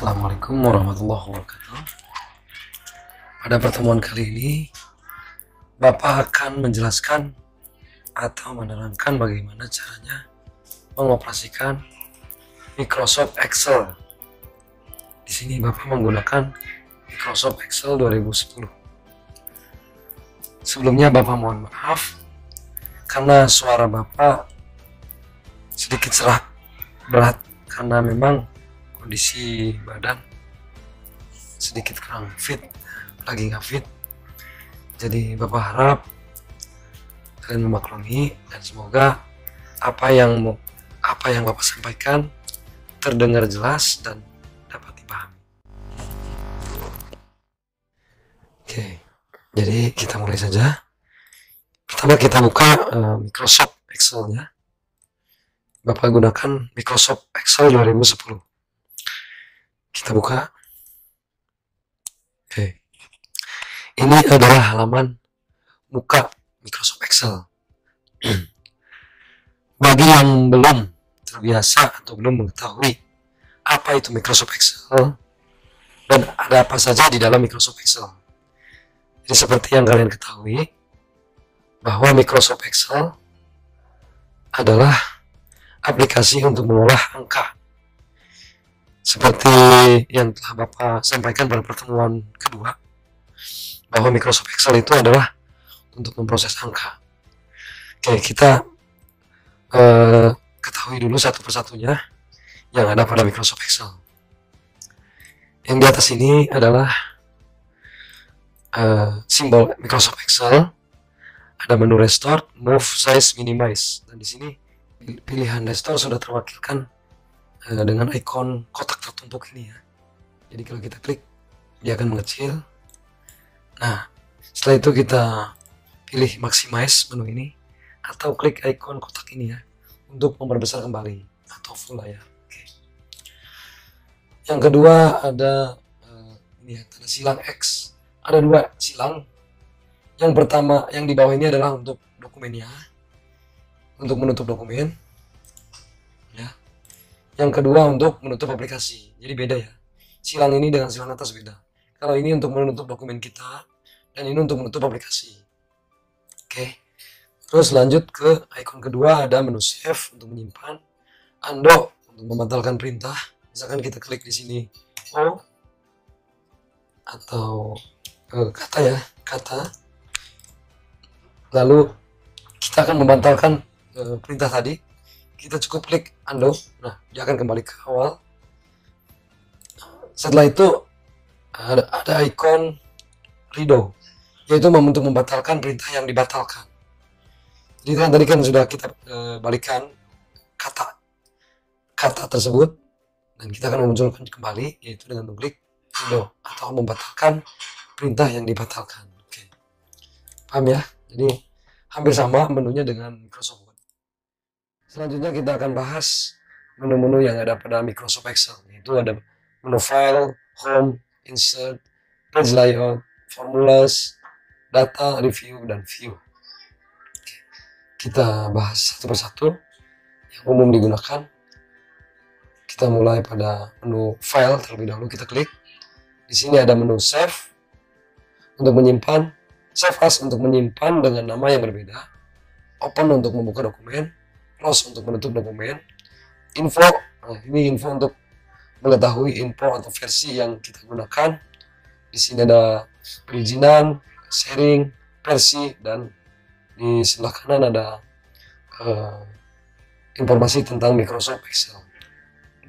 Assalamualaikum warahmatullahi wabarakatuh. Pada pertemuan kali ini, Bapak akan menjelaskan atau menerangkan bagaimana caranya mengoperasikan Microsoft Excel. Di sini Bapak menggunakan Microsoft Excel 2010. Sebelumnya Bapak mohon maaf karena suara Bapak sedikit serak berat karena memang kondisi badan sedikit kurang fit, lagi nggak fit. Jadi Bapak harap kalian memaklumi dan semoga apa yang Bapak sampaikan terdengar jelas dan dapat dipahami. Oke, jadi kita mulai saja. Pertama kita buka Microsoft Excel-nya. Bapak gunakan Microsoft Excel 2010. Kita buka. Oke. Ini adalah halaman muka Microsoft Excel. Bagi yang belum terbiasa atau belum mengetahui apa itu Microsoft Excel dan ada apa saja di dalam Microsoft Excel. Jadi seperti yang kalian ketahui bahwa Microsoft Excel adalah aplikasi untuk mengolah angka. Seperti yang telah Bapak sampaikan pada pertemuan kedua, bahwa Microsoft Excel itu adalah untuk memproses angka. Oke, kita ketahui dulu satu persatunya yang ada pada Microsoft Excel. Yang di atas ini adalah simbol Microsoft Excel. Ada menu Restore, Move, Size, Minimize. Dan di sini pilihan Restore sudah terwakilkan dengan ikon kotak tertumpuk ini ya. Jadi kalau kita klik dia akan mengecil. Nah, setelah itu kita pilih Maximize menu ini atau klik ikon kotak ini ya untuk memperbesar kembali atau full layar. Oke. Yang kedua ada ini ya, tanda silang X. Ada dua silang. Yang pertama yang di bawah ini adalah untuk dokumennya, untuk menutup dokumen. Yang kedua untuk menutup aplikasi. Jadi beda ya. Silang ini dengan silang atas beda. Kalau ini untuk menutup dokumen kita dan ini untuk menutup aplikasi. Oke. Terus lanjut ke ikon kedua, ada menu save untuk menyimpan, undo untuk membatalkan perintah. Misalkan kita klik di sini O atau kata ya, kata. Lalu kita akan membatalkan perintah tadi. Kita cukup klik undo, nah dia akan kembali ke awal. Setelah itu ada ikon redo, yaitu untuk membatalkan perintah yang dibatalkan. Jadi kan tadi kan sudah kita balikan kata tersebut, dan kita akan memunculkan kembali, yaitu dengan mengklik redo atau membatalkan perintah yang dibatalkan. Oke, paham ya? Jadi hampir sama menunya dengan Microsoft Word. Selanjutnya kita akan bahas menu-menu yang ada pada Microsoft Excel. Itu ada menu File, Home, Insert, Page Layout, Formulas, Data, Review, dan View. Kita bahas satu persatu yang umum digunakan. Kita mulai pada menu File terlebih dahulu. Kita klik. Di sini ada menu Save untuk menyimpan, Save As untuk menyimpan dengan nama yang berbeda, Open untuk membuka dokumen, Close untuk menutup dokumen, Info, nah ini info untuk mengetahui info atau versi yang kita gunakan. Di sini ada perizinan, sharing, versi, dan di sebelah kanan ada informasi tentang Microsoft Excel.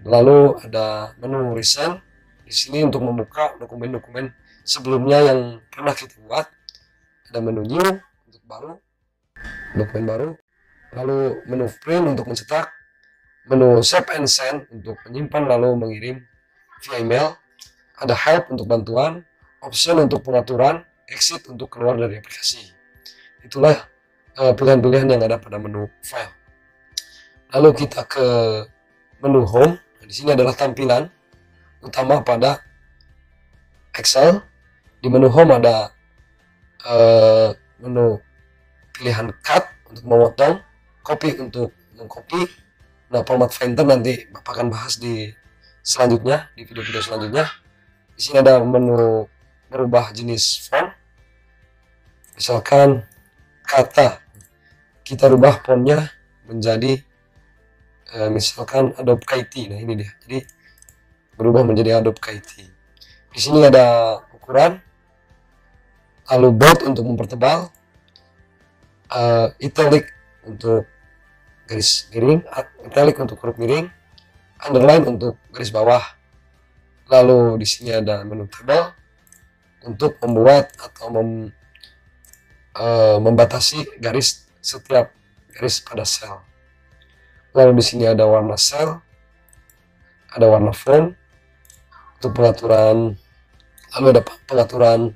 Lalu ada menu Recent. Di sini untuk membuka dokumen-dokumen sebelumnya yang pernah kita buat. Ada menu New untuk baru, dokumen baru. Lalu menu Print untuk mencetak, menu Save and Send untuk menyimpan lalu mengirim via email, ada Help untuk bantuan, Option untuk pengaturan, Exit untuk keluar dari aplikasi. Itulah pilihan-pilihan yang ada pada menu File. Lalu kita ke menu Home. Di sini adalah tampilan utama pada Excel. Di menu Home ada menu pilihan Cut untuk memotong, Copy untuk mengcopy. Nah, format Painter nanti Bapak akan bahas di selanjutnya, di video-video selanjutnya. Di sini ada menu merubah jenis font. Misalkan kata, kita rubah fontnya menjadi misalkan Adobe KT. Nah ini dia, jadi berubah menjadi Adobe KT. Di sini ada ukuran, lalu bold untuk mempertebal, italic untuk garis miring, italic untuk huruf miring, underline untuk garis bawah. Lalu di sini ada menu table untuk membuat atau membatasi garis, setiap garis pada sel. Lalu di sini ada warna sel, ada warna font untuk pengaturan, lalu ada pengaturan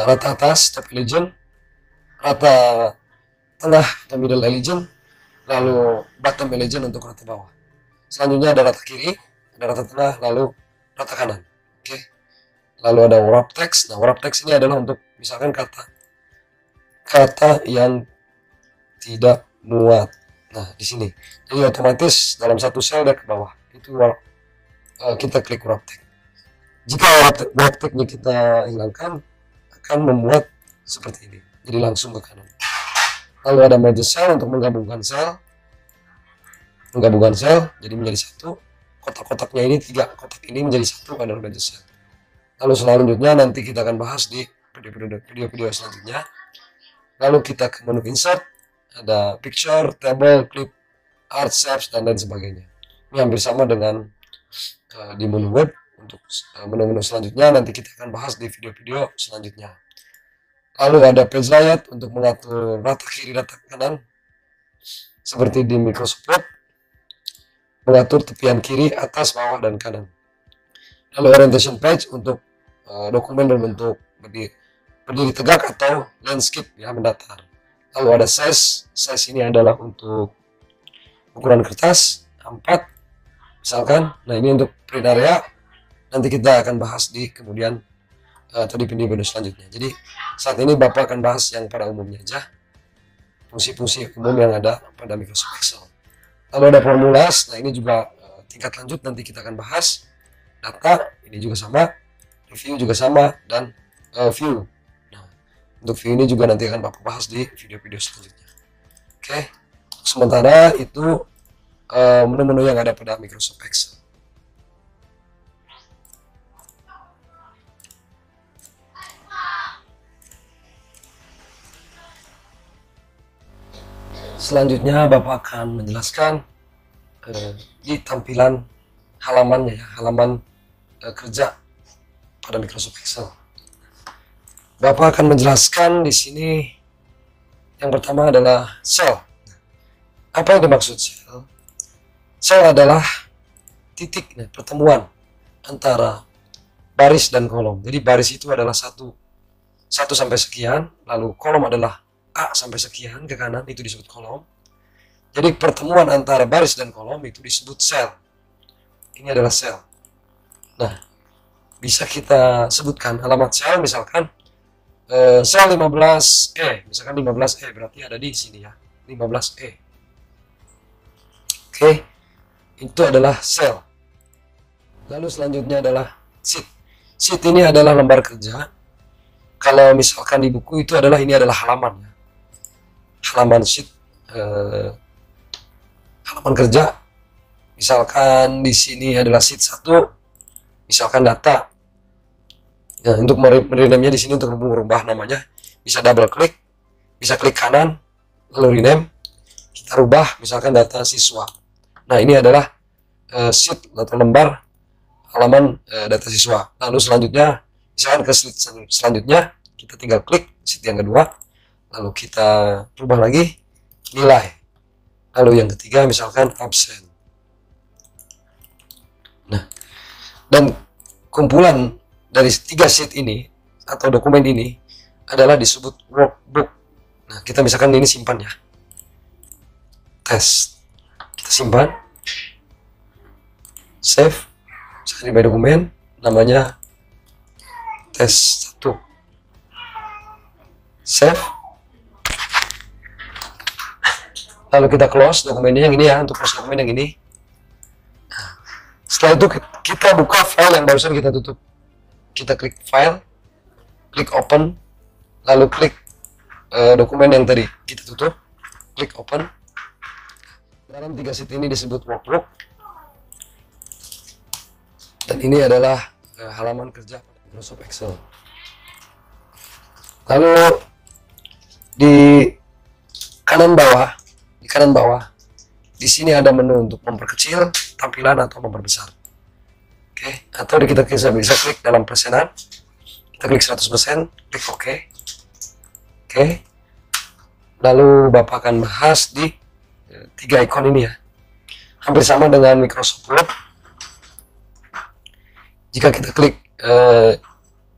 rata atas top legend, rata tengah atau middle legend, lalu bottom legend untuk rata bawah. Selanjutnya ada rata kiri, ada rata tengah, lalu rata kanan. Oke. Lalu ada wrap text. Nah, wrap text ini adalah untuk misalkan kata yang tidak muat. Nah, di sini. Jadi otomatis dalam satu sel dia ke bawah. Itu kita klik wrap text. Jika wrap text-nya kita hilangkan, akan memuat seperti ini. Jadi langsung ke kanan. Lalu ada merge cell untuk menggabungkan sel. Jadi menjadi satu. Kotak-kotaknya ini 3 kotak ini menjadi satu pada merge cell. Lalu selanjutnya nanti kita akan bahas di video-video selanjutnya. Lalu kita ke menu insert, ada picture, table, clip, art, shapes, dan lain sebagainya. Ini hampir sama dengan di menu web. Untuk menu-menu selanjutnya nanti kita akan bahas di video-video selanjutnya. Lalu ada page layout untuk mengatur rata kiri, rata kanan, seperti di Microsoft Word, mengatur tepian kiri, atas, bawah, dan kanan. Lalu orientation page untuk dokumen berbentuk berdiri tegak atau landscape, ya, mendatar. Lalu ada size ini adalah untuk ukuran kertas A4 misalkan. Nah ini untuk print area, nanti kita akan bahas di kemudian atau di video selanjutnya. Jadi saat ini Bapak akan bahas yang pada umumnya aja, fungsi-fungsi umum yang ada pada Microsoft Excel. Lalu ada formulas. Nah ini juga tingkat lanjut, nanti kita akan bahas. Data ini juga sama, review juga sama, dan view. Nah, untuk view ini juga nanti akan Bapak bahas di video-video selanjutnya. Oke, sementara itu menu-menu yang ada pada Microsoft Excel. Selanjutnya Bapak akan menjelaskan di tampilan halamannya, ya, halaman kerja pada Microsoft Excel. Bapak akan menjelaskan di sini yang pertama adalah sel. Apa yang dimaksud sel? Sel adalah titik, pertemuan antara baris dan kolom. Jadi baris itu adalah satu sampai sekian, lalu kolom adalah A sampai sekian ke kanan, itu disebut kolom. Jadi pertemuan antara baris dan kolom itu disebut sel. Ini adalah sel. Nah, bisa kita sebutkan alamat sel, misalkan sel 15E, misalkan 15E berarti ada di sini, ya, 15E. Oke, itu adalah sel. Lalu selanjutnya adalah sheet. Sheet ini adalah lembar kerja. Kalau misalkan di buku itu adalah, ini adalah halaman, ya. Halaman sheet, halaman kerja. Misalkan di sini adalah sheet 1, misalkan data. Ya, untuk merename-nya di sini, untuk merubah namanya, bisa double klik, bisa klik kanan, lalu rename, kita rubah misalkan data siswa. Nah ini adalah sheet atau lembar halaman data siswa. Lalu selanjutnya, misalkan ke sheet selanjutnya, kita tinggal klik sheet yang kedua, lalu kita rubah lagi nilai. Lalu yang ketiga misalkan absen. Nah, dan kumpulan dari 3 sheet ini atau dokumen ini adalah disebut workbook. Nah, kita misalkan ini simpan, ya, tes, kita simpan, save, misalkan di dokumen namanya tes 1, save. Lalu kita close dokumennya yang ini, ya, untuk close dokumen yang ini. Nah, Setelah itu kita buka file yang barusan kita tutup. Kita klik file, klik open, lalu klik dokumen yang tadi kita tutup, klik open. Dalam 3 sheet ini disebut workbook, dan ini adalah halaman kerja Microsoft Excel. Lalu di kanan bawah, di sini ada menu untuk memperkecil tampilan atau memperbesar. Oke, atau kita bisa klik dalam persenan, kita klik 100%, klik OK. Oke, lalu Bapak akan bahas di 3 ikon ini ya, hampir sama dengan Microsoft Word. Jika kita klik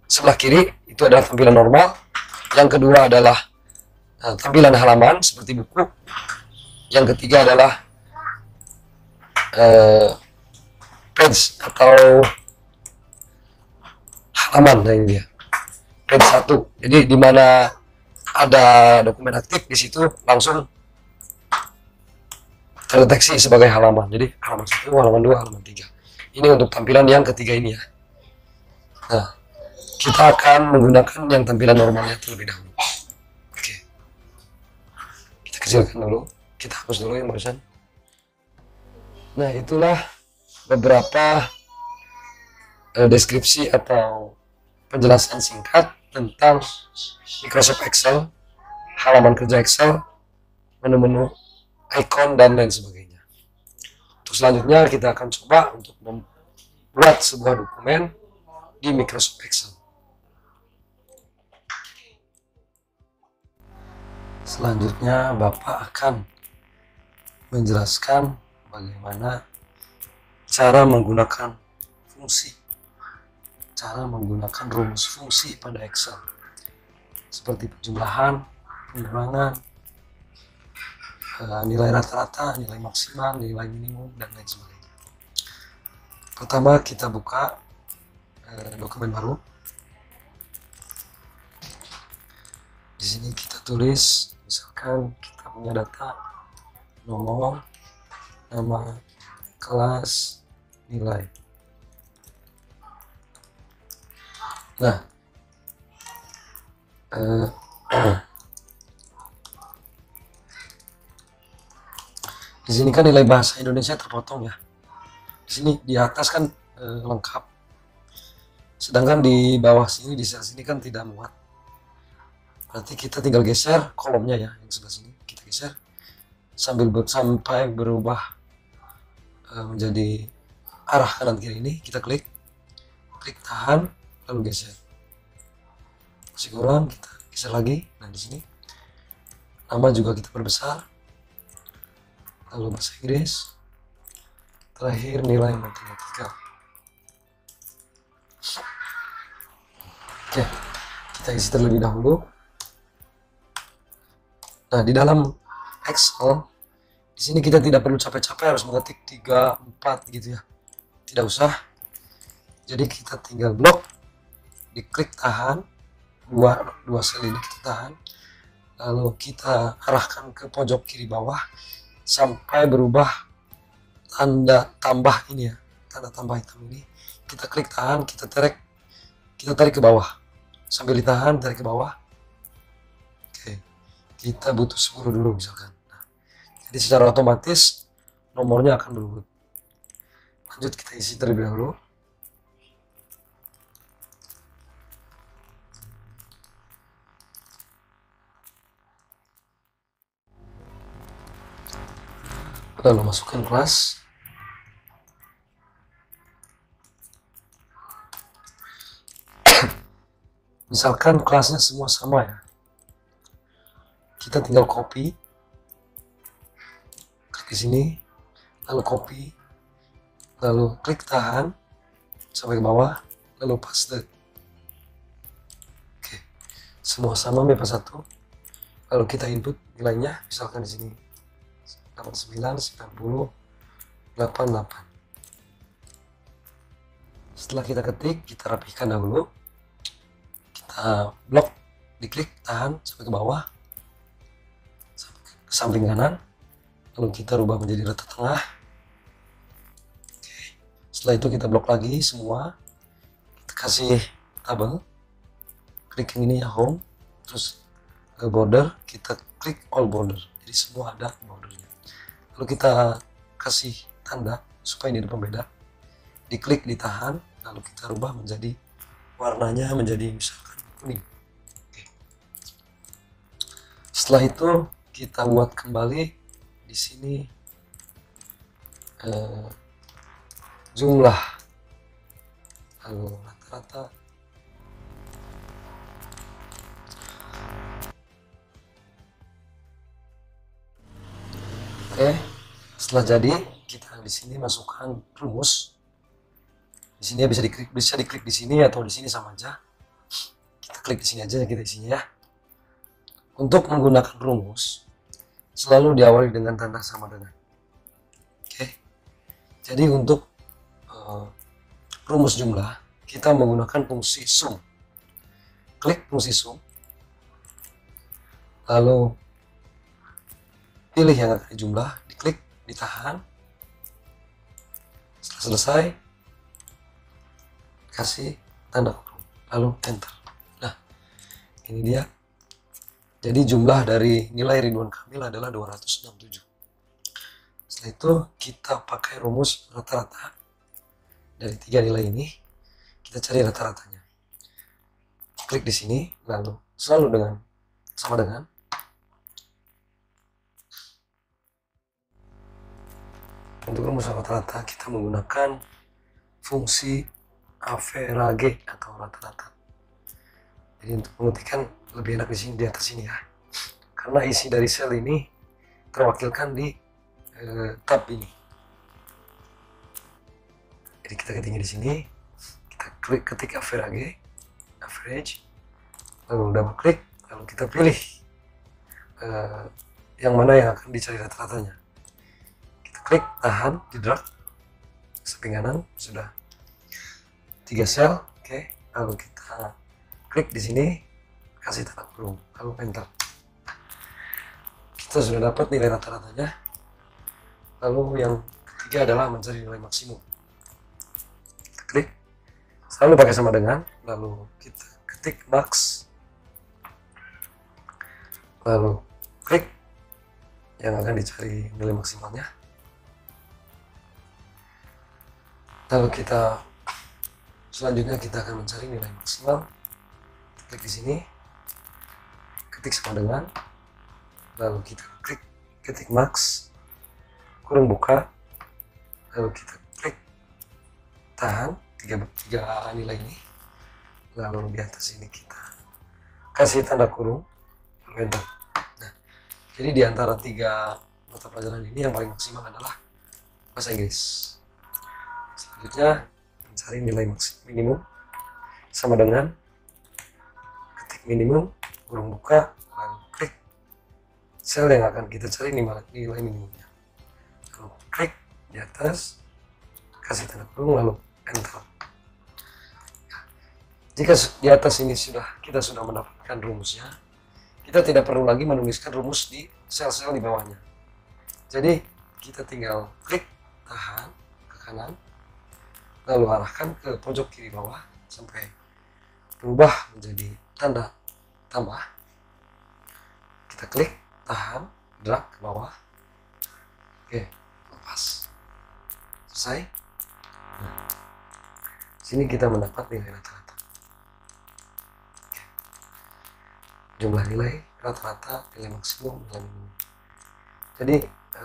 sebelah kiri, itu adalah tampilan normal. Yang kedua adalah tampilan halaman seperti buku. Yang ketiga adalah page atau halaman. Nah, ini dia page 1. Jadi di mana ada dokumen aktif, di situ langsung terdeteksi sebagai halaman. Jadi halaman 1, halaman 2, halaman 3. Ini untuk tampilan yang ketiga ini ya. Nah, kita akan menggunakan yang tampilan normalnya terlebih dahulu. Oke, kita kecilkan dulu, kita hapus dulu yang barusan. Nah, itulah beberapa deskripsi atau penjelasan singkat tentang Microsoft Excel, halaman kerja Excel, menu-menu, icon, dan lain sebagainya. Untuk selanjutnya kita akan coba untuk membuat sebuah dokumen di Microsoft Excel. Selanjutnya Bapak akan menjelaskan bagaimana cara menggunakan fungsi, cara menggunakan rumus fungsi pada Excel, seperti penjumlahan, pengurangan, nilai rata-rata, nilai maksimal, nilai minimum, dan lain sebagainya. Pertama kita buka dokumen baru. Di sini kita tulis, misalkan kita punya data nomor, nama, kelas, nilai. Nah, di sini kan nilai bahasa Indonesia terpotong ya. Di sini di atas kan lengkap. Sedangkan di bawah sini, di sel sini kan tidak muat. Berarti kita tinggal geser kolomnya ya, yang sebelah sini kita geser sampai berubah menjadi arah kanan kiri ini. Kita klik tahan, lalu geser. Masih kurang, kita geser lagi. Nah, di sini nama juga kita perbesar, lalu bahasa Inggris, terakhir nilai matematika. Oke, kita isi terlebih dahulu. Nah, di dalam Excel, di sini kita tidak perlu capek-capek harus mengetik 3, 4 gitu ya. Tidak usah. Jadi kita tinggal blok, diklik tahan, dua sel ini kita tahan, lalu kita arahkan ke pojok kiri bawah sampai berubah tanda tambah ini ya, tanda tambah hitam ini. Kita klik tahan, kita tarik ke bawah sambil ditahan, tarik ke bawah. Oke, kita butuh 10 dulu misalkan. Nah, jadi secara otomatis nomornya akan berubah. Lanjut kita isi terlebih dahulu. Lalu masukkan kelas. Misalkan kelasnya semua sama ya. Kita tinggal copy. Klik di sini, lalu copy, lalu klik tahan sampai ke bawah, lalu paste. Oke, semua sama MIPA 1. Lalu kita input nilainya, misalkan di sini 89, 90, 88. Setelah kita ketik, kita rapihkan dahulu. Kita blok, diklik, tahan sampai ke bawah, ke samping kanan, lalu kita rubah menjadi rata tengah. Oke. Setelah itu kita blok lagi semua, kita kasih tabel, klik yang ini ya, home, terus ke border, kita klik all border, jadi semua ada bordernya. Lalu kita kasih tanda supaya ini ada pembeda, diklik, ditahan, lalu kita rubah menjadi warnanya menjadi misalkan kuning. Oke. Setelah itu kita buat kembali di sini jumlah, lalu rata-rata. Oke, setelah jadi kita di sini masukkan rumus. Di sini bisa diklik di sini atau di sini sama aja. Kita klik di sini aja, kita isinya ya. Untuk menggunakan rumus selalu diawali dengan tanda sama dengan. Oke. Jadi untuk rumus jumlah kita menggunakan fungsi sum. Klik fungsi sum. Lalu pilih yang akan dijumlah, diklik, ditahan. Setelah selesai, kasih tanda kurung, lalu enter. Nah, ini dia. Jadi jumlah dari nilai Ridwan Kamil adalah 267. Setelah itu kita pakai rumus rata-rata. Dari 3 nilai ini, kita cari rata-ratanya. Klik di sini, lalu selalu dengan sama dengan. Untuk rumus rata-rata kita menggunakan fungsi average atau rata-rata. Jadi untuk mengetikkan lebih enak di sini, di atas sini ya, karena isi dari sel ini terwakilkan di tab ini. Jadi kita ketiknya di sini, kita klik ketik average, lalu double klik, lalu kita pilih yang mana yang akan dicari rata-ratanya. Klik, tahan, di drag samping kanan, sudah 3 sel. Oke, lalu kita klik di sini, kasih tanda kurung, lalu enter. Kita sudah dapat nilai rata-ratanya. Lalu yang ketiga adalah mencari nilai maksimum. Kita klik, selalu pakai sama dengan, lalu kita ketik max, lalu klik yang akan dicari nilai maksimalnya. Lalu kita selanjutnya kita akan mencari nilai maksimal. Klik di sini, ketik sama dengan, lalu kita klik ketik max, kurung buka, lalu kita klik tahan tiga nilai ini, lalu di atas ini kita kasih tanda kurung, lalu enter. Nah, jadi di antara 3 mata pelajaran ini yang paling maksimal adalah bahasa Inggris. Selanjutnya mencari nilai minimum sama dengan ketik minimum, kurung buka, lalu klik sel yang akan kita cari nilai minimumnya, lalu klik di atas, kasih tanda kurung, lalu enter. Jika di atas ini kita sudah mendapatkan rumusnya, kita tidak perlu lagi menuliskan rumus di sel-sel di bawahnya. Jadi kita tinggal klik, tahan ke kanan, lalu arahkan ke pojok kiri bawah sampai berubah menjadi tanda tambah. Kita klik, tahan, drag ke bawah. Oke, lepas. Selesai. Nah, sini kita mendapat nilai rata-rata. Oke. Jumlah nilai rata-rata, nilai maksimum, nilai minimum. Jadi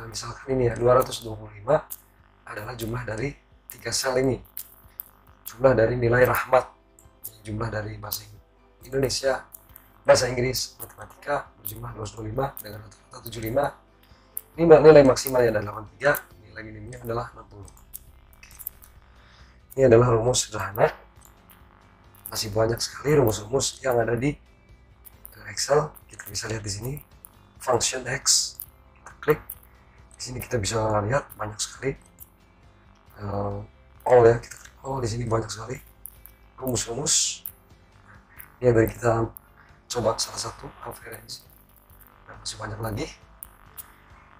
misalkan ini ya, 225 adalah jumlah dari 3 sel ini. Jumlah dari nilai rahmat, jumlah dari bahasa Indonesia, bahasa Inggris, matematika berjumlah 225 dengan rata-rata 75. Ini nilai maksimalnya adalah 83, nilai minimumnya adalah 60. Ini adalah rumus sederhana. Masih banyak sekali rumus-rumus yang ada di Excel. Kita bisa lihat di sini function X. Kita klik di sini, kita bisa lihat banyak sekali all ya, kita klik all, di sini banyak sekali rumus-rumus. Ini dari kita coba salah satu average, dan masih banyak lagi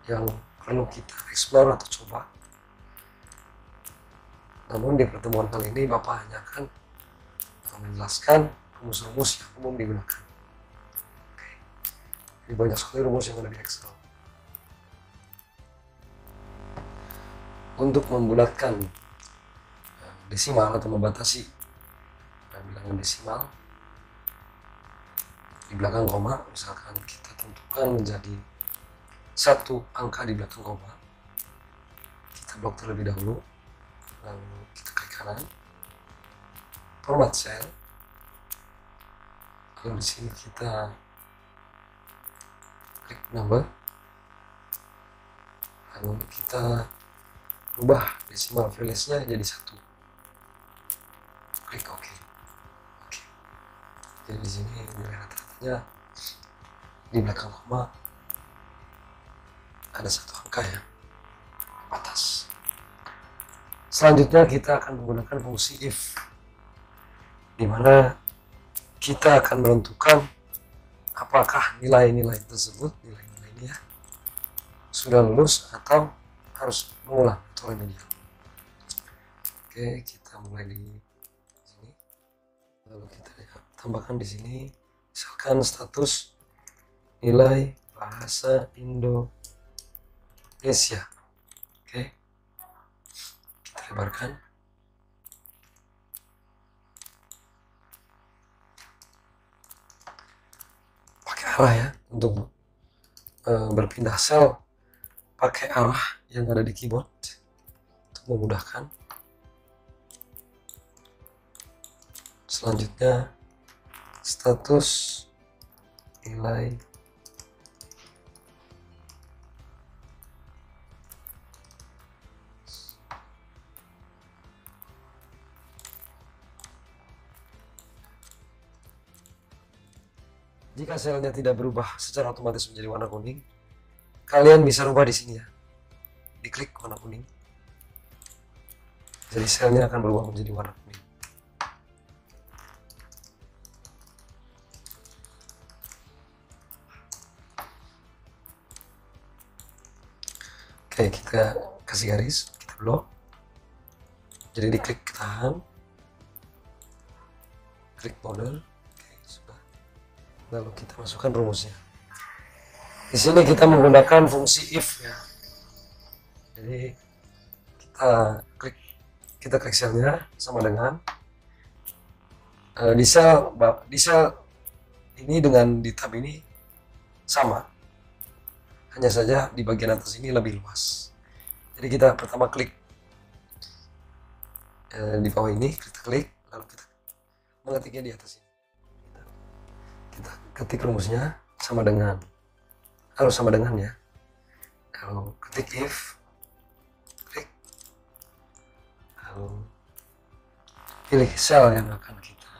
yang perlu kita explore atau coba. Namun di pertemuan kali ini Bapak hanya akan menjelaskan rumus-rumus yang umum digunakan. Jadi banyak sekali rumus yang ada di Excel. Untuk membulatkan desimal atau membatasi bilangan desimal di belakang koma, misalkan kita tentukan menjadi satu angka di belakang koma, kita blok terlebih dahulu, lalu kita klik kanan, format cell, lalu di sini kita klik number, lalu kita rubah desimal value-nya jadi 1, klik OK. Jadi di sini nilai rata-ratanya di belakang koma ada satu angka ya, batas. Selanjutnya kita akan menggunakan fungsi if, di mana kita akan menentukan apakah nilai-nilai tersebut, nilai-nilai ini ya, sudah lulus atau harus mengulang atau remedial. Oke, kita mulai di sini. Lalu kita tambahkan di sini, misalkan status nilai bahasa Indonesia. Oke, kita lebarkan. Pakai arah ya, untuk berpindah sel pakai arah yang ada di keyboard untuk memudahkan. Selanjutnya status nilai jika selnya tidak berubah secara otomatis menjadi warna kuning, kalian bisa rubah di sini ya, diklik warna kuning, jadi selnya akan berubah menjadi warna kuning. Oke, kita kasih garis, kita blok, jadi diklik tahan, klik border. Oke, sudah. Lalu kita masukkan rumusnya. Di sini kita menggunakan fungsi if ya. Jadi kita klik selnya sama dengan di sel ini dengan di tab ini sama, hanya saja di bagian atas ini lebih luas. Jadi kita pertama klik di bawah ini, kita klik, lalu kita mengetiknya di atas ini. Kita ketik rumusnya sama dengan, harus sama dengan ya. Lalu ketik if, klik, lalu pilih sel yang akan kita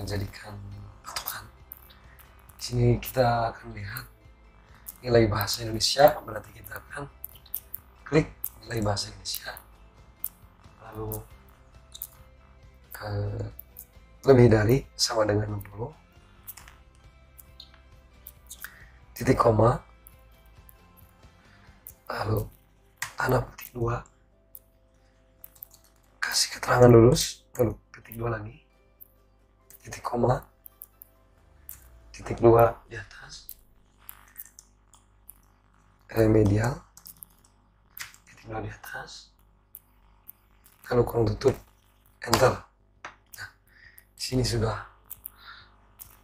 jadikan patokan. Di sini kita akan lihat nilai bahasa Indonesia, berarti kita akan klik nilai bahasa Indonesia, lalu lebih dari sama dengan 60, titik koma, lalu tanda petik 2, kasih keterangan lulus, lalu petik 2 lagi, titik koma, titik 2 di atas, remedial, titik 2 di atas, lalu kurung tutup, enter. Nah, di sini sudah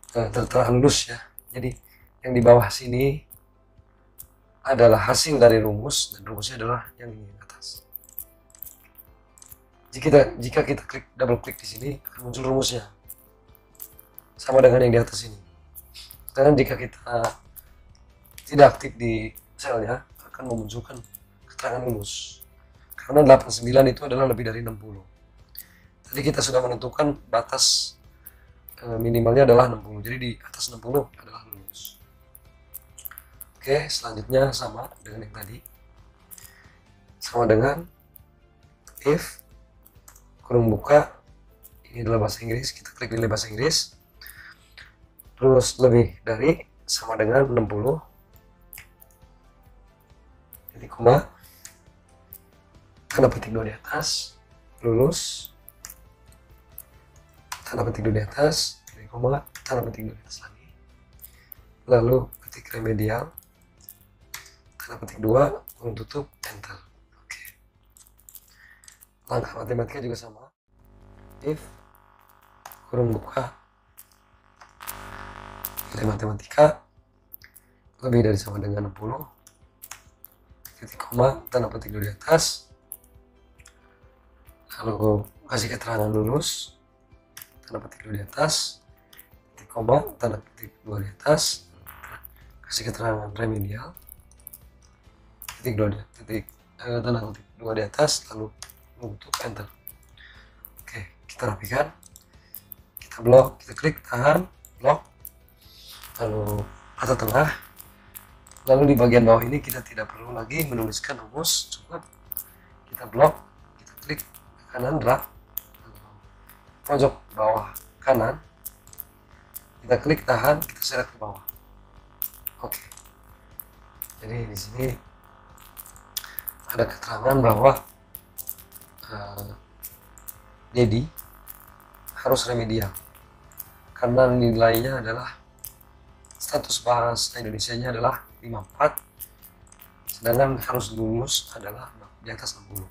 tertera lulus ya. Jadi yang di bawah sini adalah hasil dari rumus, dan rumusnya adalah yang ini di atas. Jika kita klik, double klik di sini, akan muncul rumusnya sama dengan yang di atas ini. Dan jika kita tidak aktif di selnya, akan memunculkan keterangan lulus, karena 89 itu adalah lebih dari 60. Tadi kita sudah menentukan batas minimalnya adalah 60, jadi di atas 60 adalah lulus. Oke, selanjutnya sama dengan yang tadi, sama dengan if, kurung buka, ini adalah bahasa Inggris, kita klik nilai bahasa Inggris, terus lebih dari sama dengan 60, titik koma, tanda petik 2 di atas, lulus, tanda petik 2 di atas, koma, tanda petik 2 di atas lagi, lalu ketik remedial, tanda petik 2, kurung tutup, enter. Oke. Langkah matematika juga sama. If kurung buka nilai matematika lebih dari sama dengan 60, titik koma, tanda petik 2 di atas, lalu kasih keterangan lulus, tanda petik 2 di atas, titik koma, tanda petik 2 di atas, kasih keterangan remedial, titik 2 tanda petik 2 di atas, lalu tutup, enter. Oke, kita rapikan, kita blok, kita klik tahan, blok, lalu rata tengah, lalu di bagian bawah ini kita tidak perlu lagi menuliskan rumus, cukup kita blok, kita klik kanan drag, pojok bawah kanan, kita klik tahan, kita seret ke bawah. Oke, jadi di sini ada keterangan bahwa Dedi harus remedial karena nilainya adalah status bahasa Indonesianya adalah 54, sedangkan harus lulus adalah di atas 60.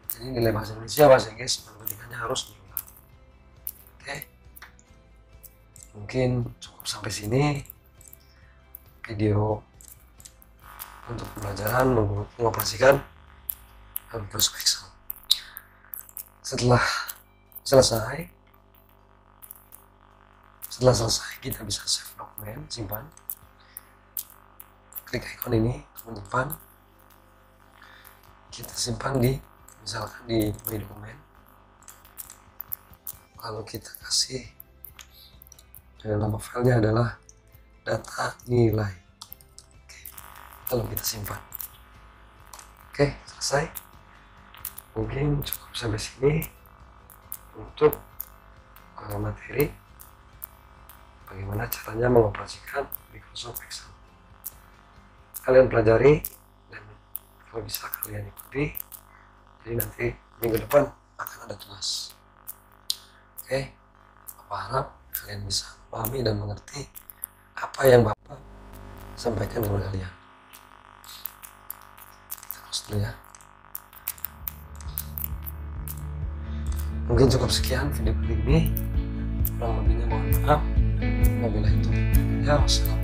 Jadi nilai bahasa Indonesia, bahasa Inggris, matematikanya harus diulang. Oke, mungkin cukup sampai sini video untuk pembelajaran mengoperasikan Microsoft Excel. Setelah selesai kita bisa save dokumen, simpan, klik icon ini untuk menyimpan, kita simpan di misalkan di My Dokumen, lalu kita kasih nama filenya adalah data nilai. Oke, lalu kita simpan. Oke, selesai. Mungkin cukup sampai sini untuk materi bagaimana caranya mengoperasikan Microsoft Excel. Kalian pelajari dan kalau bisa kalian ikuti, jadi nanti minggu depan akan ada tugas. Oke, Bapak harap kalian bisa memahami dan mengerti apa yang Bapak sampaikan kepada kalian. Kita close dulu ya. Mungkin cukup sekian video kali ini, kurang lebihnya mohon maaf. Wabillahi taufiq. Ya, wassalamualaikum.